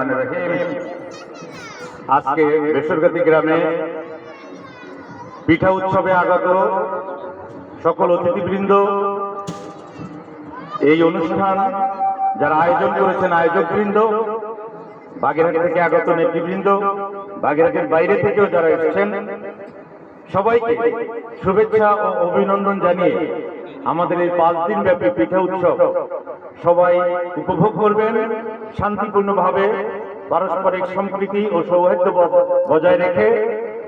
রহমানির রহিম। আজকে বেসরকারি গ্রামে পিঠা উৎসবে আগত সকল অতিথিবৃন্দ, এই অনুষ্ঠান যারা আয়োজন করেছেন আয়োজকবৃন্দ, বাগেরহাট থেকে আগত নেতৃবৃন্দ, বাগেরহাটের বাইরে থেকেও যারা এসেছেন, সবাইকে শুভেচ্ছা ও অভিনন্দন জানিয়ে আমাদের এই 5 দিন ব্যাপী পিঠা উৎসব সবাই উপভোগ করবেন শান্তিপূর্ণভাবে, পারস্পরিক সম্প্রীতি ও সৌহার্দ্য বজায় রেখে,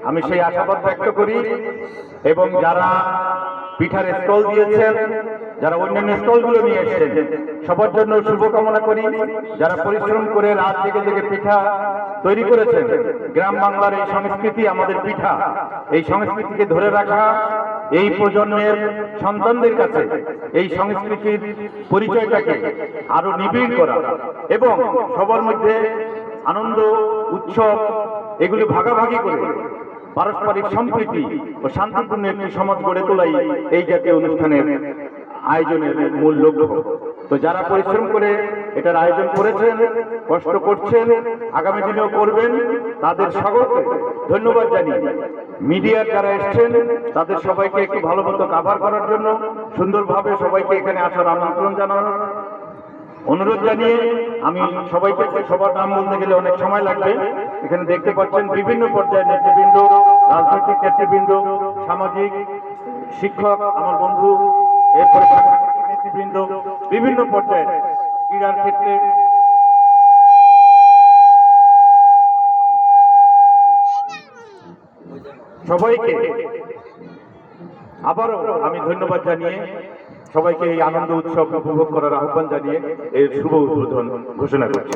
আমি সেই আশাবাদ ব্যক্ত করি। এবং যারা পিঠার স্টল দিয়েছেন, যারা অন্যান্য স্টলগুলো নিয়ে এসেছেন, সবার জন্য শুভকামনা করি। যারা পরিশ্রম করে রাত জেগে জেগে পিঠা তৈরি করেছেন, গ্রাম বাংলার এই সংস্কৃতি, আমাদের পিঠা, এই সংস্কৃতিকে ধরে রাখা, এই প্রজন্মের সন্তানদের কাছে এই সংস্কৃতির পরিচয়টাকে আরো নিবিড় করা এবং সবার মধ্যে আনন্দ উৎসব এগুলি ভাগাভাগি করে পারস্পরিক সম্প্রীতি ও শান্তিপূর্ণ একটি সমাজ গড়ে তোলাই এই জাতীয় অনুষ্ঠানের আয়োজনের মূল লক্ষ্য। তো যারা পরিশ্রম করে এটার আয়োজন করেছেন, কষ্ট করছেন, আগামী দিনেও করবেন, তাদের সকলকে ধন্যবাদ জানিয়ে মিডিয়ার যারা এসছেন তাদের সবাইকে একটু ভালো মতো কাভার করার জন্য, সুন্দরভাবে সবাইকে এখানে আসার আমন্ত্রণ জানানোর অনুরোধ জানিয়ে আমি সবাইকে, সবার নাম বলতে গেলে অনেক সময় লাগবে, এখানে দেখতে পাচ্ছেন বিভিন্ন পর্যায়ের নেতৃবৃন্দ, রাজনৈতিক নেতৃবৃন্দ, সামাজিক, শিক্ষক, আমার বন্ধু, এরপরে সাংস্কৃতিক নেতৃবৃন্দ, বিভিন্ন পর্যায়ের ক্রীড়ার ক্ষেত্রে সবাইকে আবারও আমি ধন্যবাদ জানিয়ে সবাইকে এই আনন্দ উৎসব উপভোগ করার আহ্বান জানিয়ে এর শুভ উদ্বোধন ঘোষণা করছি।